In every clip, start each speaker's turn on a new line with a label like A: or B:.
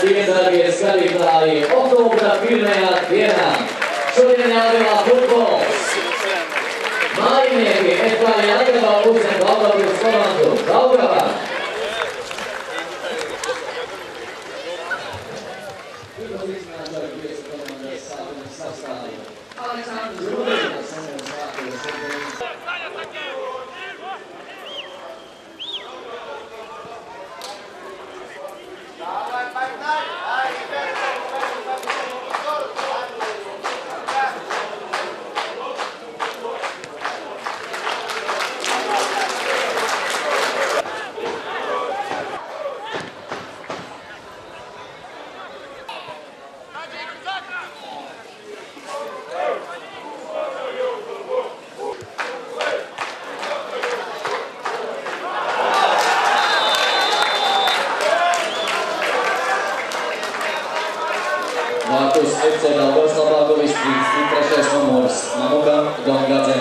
A: Labdien, darbie skatītāji! Oktobra pirmajā dienā šodien jāatdevā futbols. Mājinieki FK Jelgava uzņem Daugavpils komandu Daugavā. Vārtus FC Daugavas Labāgovis 33. numurs Mamuka Gongadze.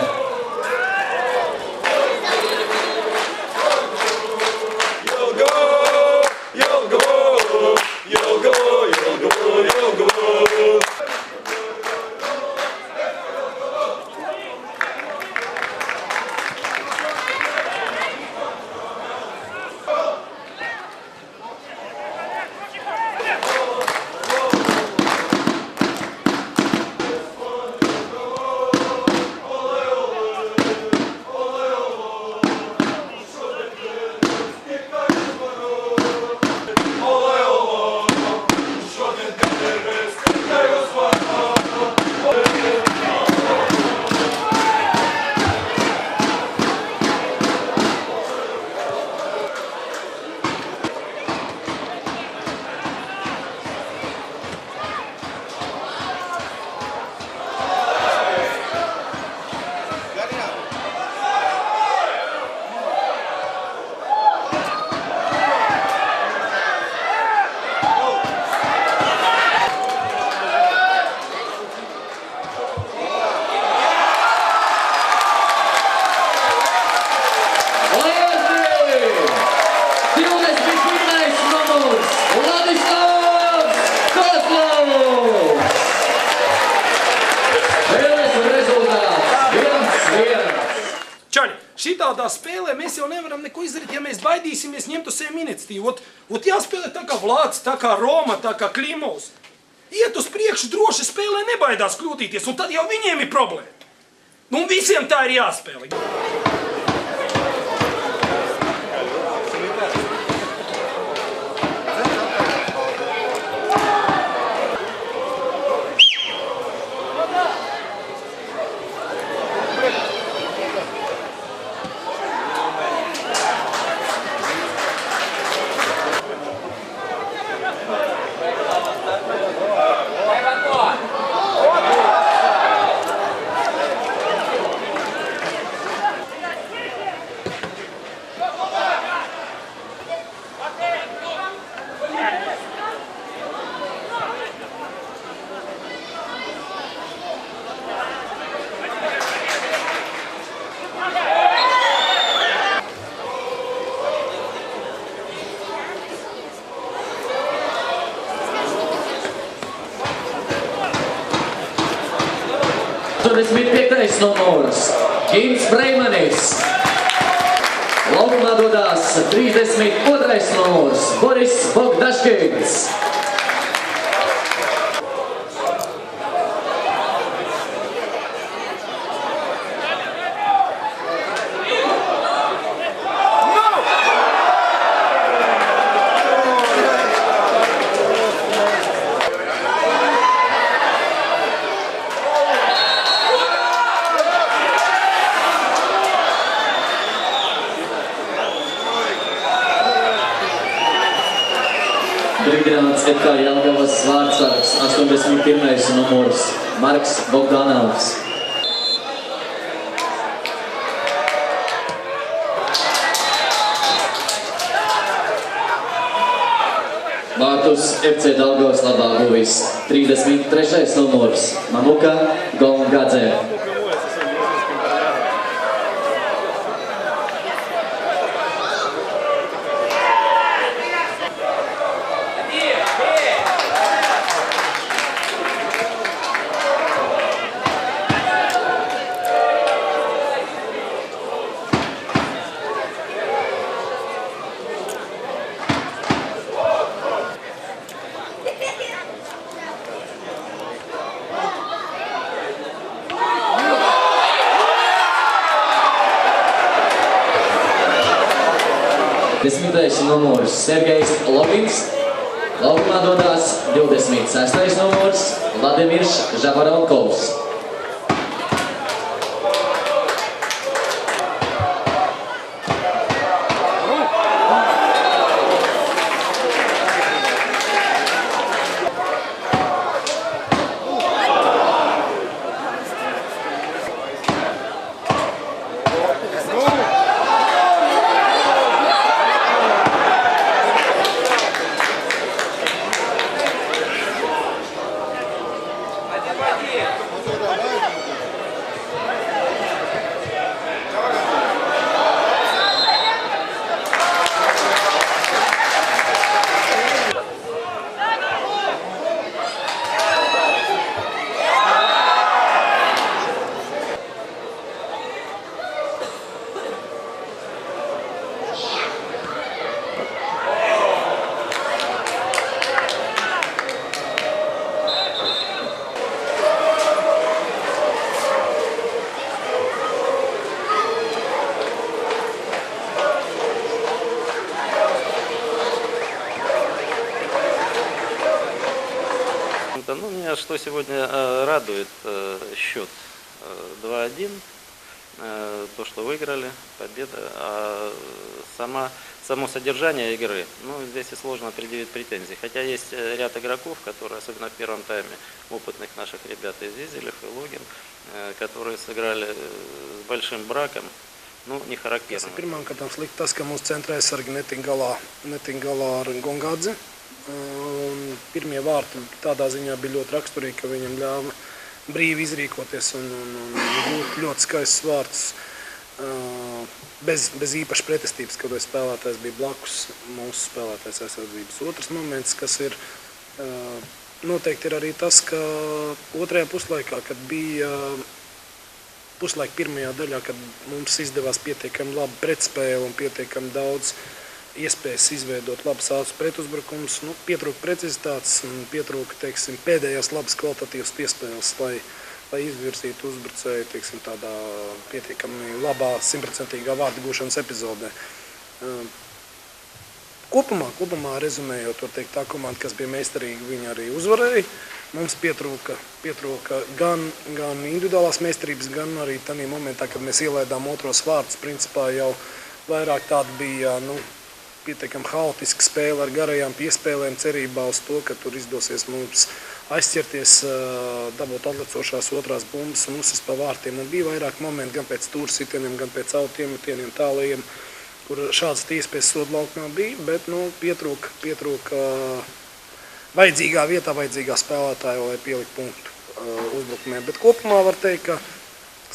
B: Šitādā spēlē mēs jau nevaram neko izdarīt, ja mēs baidīsimies ņemt uz sevi iniciatīvu. Ot jāspēlē tā kā Vlads, tā kā Roma, tā kā Klimovs. Iet uz priekšu droši spēlē, nebaidās kļūdīties, un tad jau viņiem ir problēma. Nu, visiem tā ir jāspēlē.
A: Numurs Gins Breimanis. Laukumā dodās 32. numurs Boris Bogdaškins. Brīdināts FK Jelgavas vārdsargs 81. numurs Marks Bogdanovs. Vārtus FC Daugavas Labāgovis 33. numurs Mamuka Gongadze. 10. numurs Sergejs Logins. Laukumā dodās 26. numurs Vladimirs Žabaronkovs.
C: Ну, меня что сегодня радует счет 2-1, то, что выиграли, победа, а само содержание игры, ну, здесь и сложно предъявить претензии. Хотя есть ряд игроков, которые, особенно в первом тайме, опытных наших ребят из Зизелев и Логин, которые сыграли с большим браком, nu, не характерно.
D: Pirmkārt, slikti tas, ka mūsu centra aizsargi netika galā ar Gongādzi. Pirmie vārti tādā ziņā bija ļoti raksturīgi, ka viņam ļāva brīvi izrīkoties un ļoti skaists vārds bez īpaši pretestības, kad spēlētājs bija blakus mūsu spēlētājs aizsardzības. Otrs moments, kas ir noteikti ir arī tas, ka otrajā puslaikā, kad bija puslaika pirmajā daļā, kad mums izdevās pietiekami labi pretspēle un pietiekami daudz iespējas izveidot labas ātrus pretuzbrukumus, nu, pietrūka precizitātes un pietrūka, teiksim, pēdējās labas kvalitatīvas piespēles, lai izvirzītu uzbrucēju, teiksim, tādā pietiekami labā, 100% vārdu gūšanas epizodē. Kopumā rezumējot, var teikt, tā komanda, kas bija meistarīga, viņa arī uzvarēja. Mums pietrūka gan individuālās meistarības, gan arī tādā momentā, kad mēs ielaidām otros vārdus, principā jau vairāk tāda bija, nu, pietiekami haotiska spēle ar garajām piespēlēm, cerībā uz to, ka tur izdosies mums aizķerties, dabūt atlecošās otrās bumbas un uzsist pa vārtiem. Un bija vairāk momenti gan pēc stūrsitieniem, gan pēc autiemetieniem tālajiem, kur šādas iespējas sodu laukumā bija, bet, nu, pietrūka vajadzīgā vietā, vajadzīgā spēlētāja, lai pielikt punktu uzbrukumiem. Bet kopumā var teikt, ka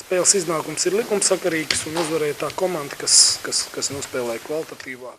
D: spēles iznākums ir likumsakarīgs un uzvarēja tā komanda, kas nospēlēja kvalitatīvāk.